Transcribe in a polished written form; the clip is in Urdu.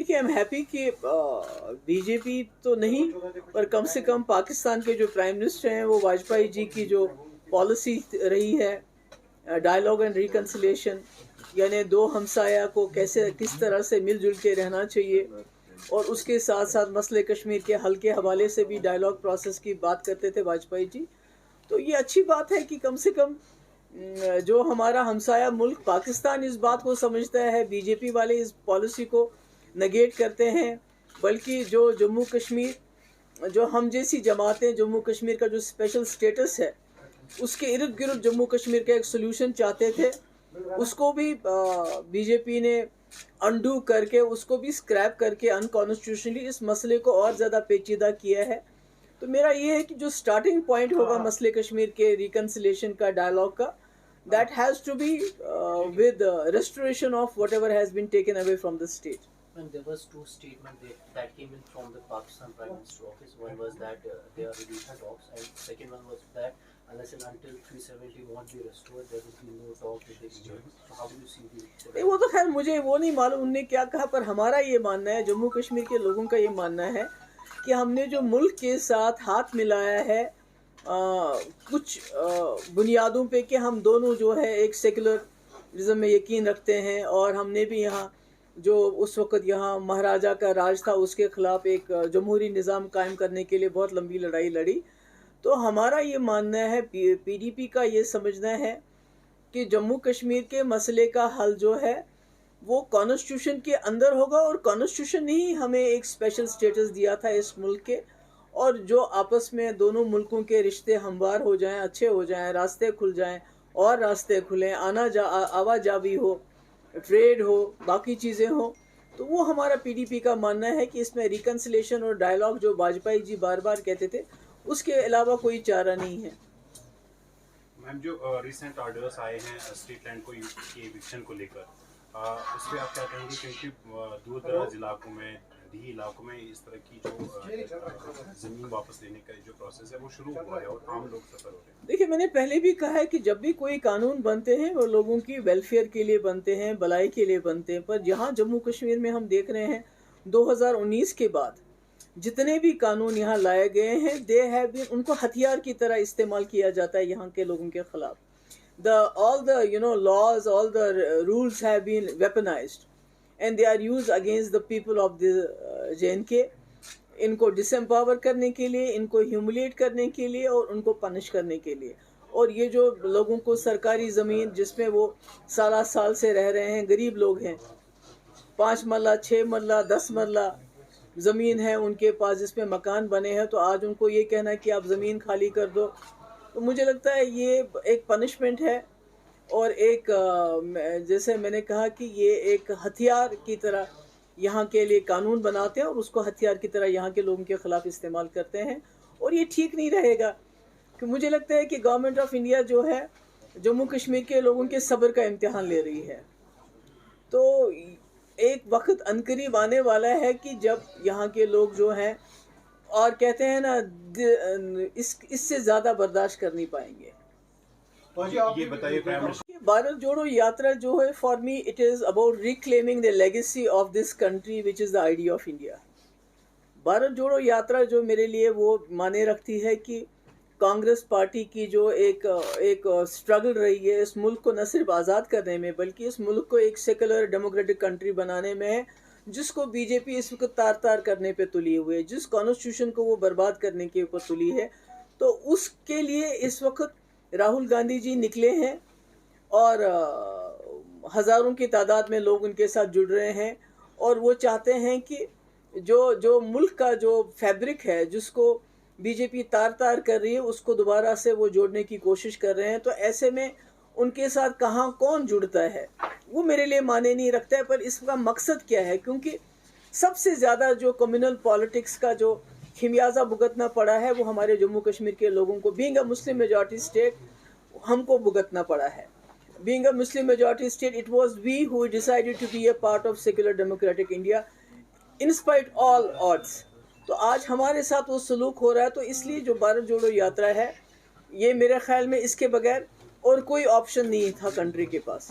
دیکھیے ایم ہیپی کہ بی جے پی تو نہیں پر کم سے کم پاکستان کے جو پرائم منسٹر ہیں وہ واجپئی جی کی جو پالیسی رہی ہے ڈائلاگ اینڈ ریکنسلیشن، یعنی دو ہمسایہ کو کس طرح سے مل جل کے رہنا چاہیے، اور اس کے ساتھ ساتھ مسئلہ کشمیر کے حل کے حوالے سے بھی ڈائلاگ پروسیس کی بات کرتے تھے واجپئی جی. تو یہ اچھی بات ہے کہ کم سے کم جو ہمارا ہمسایہ ملک پاکستان اس بات کو سمجھتا ہے. بی جے پی والے اس پالیسی کو نگیٹ کرتے ہیں، بلکہ جو جموں کشمیر، جو ہم جیسی جماعتیں جموں کشمیر کا جو اسپیشل سٹیٹس ہے اس کے ارد گرد جموں کشمیر کا ایک سلوشن چاہتے تھے، اس کو بھی بی جے پی نے انڈو کر کے اس کو بھی اسکریپ کر کے انکانسٹیٹیوشنلی اس مسئلے کو اور زیادہ پیچیدہ کیا ہے. تو میرا یہ ہے کہ جو سٹارٹنگ پوائنٹ ہوگا مسئلے کشمیر کے ریکنسلیشن کا، ڈائلاگ کا، that has to be with restoration of whatever has been taken away from the state. And there was two statements that came in from the Pakistan Prime Minister office. One was that they are reducing talks, and second one was that unless and until 370 won't be restored, there will be no talk with the region. So how do you see the? وہ تو خیر مجھے وہ نہیں معلوم انہوں نے کیا کہا، پر ہمارا یہ ماننا ہے، جموں کشمیر کے لوگوں کا یہ ماننا ہے کہ ہم نے جو ملک کے ساتھ ہاتھ ملایا ہے کچھ بنیادوں پہ کہ ہم دونوں جو ہے ایک سیکولرزم میں یقین رکھتے ہیں، اور ہم نے بھی یہاں جو اس وقت یہاں مہاراجہ کا راج تھا اس کے خلاف ایک جمہوری نظام قائم کرنے کے لیے بہت لمبی لڑائی لڑی. تو ہمارا یہ ماننا ہے، پی ڈی پی کا یہ سمجھنا ہے کہ جموں کشمیر کے مسئلے کا حل جو ہے وہ کانسٹیٹیوشن کے اندر ہوگا، اور کانسٹیٹیوشن نے ہی ہمیں ایک اسپیشل سٹیٹس دیا تھا اس ملک کے، اور جو آپس میں دونوں ملکوں کے رشتے ہموار ہو جائیں، اچھے ہو جائیں، راستے کھل جائیں اور راستے کھلیں، آواجابی ہو، ٹریڈ ہو، باقی چیزیں ہوں، تو وہ ہمارا پی ڈی پی کا ماننا ہے کہ اس میں ریکنسلیشن اور ڈائلاگ جو واجپئی جی بار بار کہتے تھے اس کے علاوہ کوئی چارہ نہیں ہے. میم جو ریسنٹ آرڈرز آئے ہیں اسٹریٹ لینڈ کو کی ایوکشن کو لے کر، اس پہ آپ کیا کہیں گے؟ کیونکہ دور دراز علاقوں میں، دیہی علاقوں میں اس طرح کی جو زمین واپس لینے کا جو پروسیس ہے وہ شروع ہوا ہے اور عام لوگ سفر ہو رہے ہیں. دیکھیے میں نے پہلے بھی کہا ہے کہ جب بھی کوئی قانون بنتے ہیں وہ لوگوں کی ویلفیئر کے لیے بنتے ہیں، بھلائی کے لیے بنتے ہیں، پر یہاں جموں کشمیر میں ہم دیکھ رہے ہیں 2019 کے بعد جتنے بھی قانون یہاں لائے گئے ہیں ان کو ہتھیار کی طرح استعمال کیا جاتا ہے یہاں کے لوگوں کے خلاف. all the laws, all the rules have been weaponized and they are used against the people of the J&K. ان کو ڈس امپاور کرنے کے لیے، ان کو ہیوملیٹ کرنے کے لیے اور ان کو پنش کرنے کے لیے. اور یہ جو لوگوں کو سرکاری زمین جس میں وہ سال سے رہ رہے ہیں، غریب لوگ ہیں، 5 مرلہ 6 مرلہ 10 مرلہ زمین ہے ان کے پاس جس میں مکان بنے ہیں، تو آج ان کو یہ کہنا ہے کہ آپ زمین خالی کر دو، تو مجھے لگتا ہے یہ ایک پنشمنٹ ہے، اور ایک جیسے میں نے کہا کہ یہ ایک ہتھیار کی طرح یہاں کے لیے قانون بناتے ہیں اور اس کو ہتھیار کی طرح یہاں کے لوگوں کے خلاف استعمال کرتے ہیں، اور یہ ٹھیک نہیں رہے گا. کہ مجھے لگتا ہے کہ گورنمنٹ آف انڈیا جو ہے جموں کشمیر کے لوگوں کے صبر کا امتحان لے رہی ہے. تو ایک وقت عنقریب آنے والا ہے کہ جب یہاں کے لوگ جو ہیں اور کہتے ہیں نا اس سے زیادہ برداشت کر نہیں پائیں گے. یہ بتائیے بھارت جوڑو یاترا جو ہے for me it is about reclaiming the legacy of this country which is the idea of India. Bharat Jodo Yatra جو میرے لیے وہ معنی رکھتی ہے کہ کانگریس پارٹی کی جو ایک اسٹرگل رہی ہے اس ملک کو نہ صرف آزاد کرنے میں بلکہ اس ملک کو ایک سیکولر ڈیموکریٹک کنٹری بنانے میں ہے، جس کو بی جے پی اس وقت تار کرنے پہ تلی ہوئی ہے، جس کانسٹیٹیوشن کو وہ برباد کرنے کے اوپر تلی ہے. تو اس کے لیے اس وقت راہل گاندھی جی نکلے ہیں اور ہزاروں کی تعداد میں لوگ ان کے ساتھ جڑ رہے ہیں، اور وہ چاہتے ہیں کہ جو ملک کا جو فیبرک ہے جس کو بی جے پی تار کر رہی ہے اس کو دوبارہ سے وہ جوڑنے کی کوشش کر رہے ہیں. تو ایسے میں ان کے ساتھ کہاں کون جڑتا ہے وہ میرے لیے معنی نہیں رکھتا ہے. پر اس کا مقصد کیا ہے؟ کیونکہ سب سے زیادہ جو کمیونل پالیٹکس کا جو خمیازہ بھگتنا پڑا ہے وہ ہمارے جموں کشمیر کے لوگوں کو، being a Muslim majority state, ہم کو بھگتنا پڑا ہے. Being a Muslim majority state it was we who decided to be a part of secular democratic India in spite all odds. تو آج ہمارے ساتھ وہ سلوک ہو رہا ہے. تو اس لیے جو بھارت جوڑو یاترا ہے یہ میرے خیال میں اس کے بغیر اور کوئی آپشن نہیں تھا کنٹری کے پاس.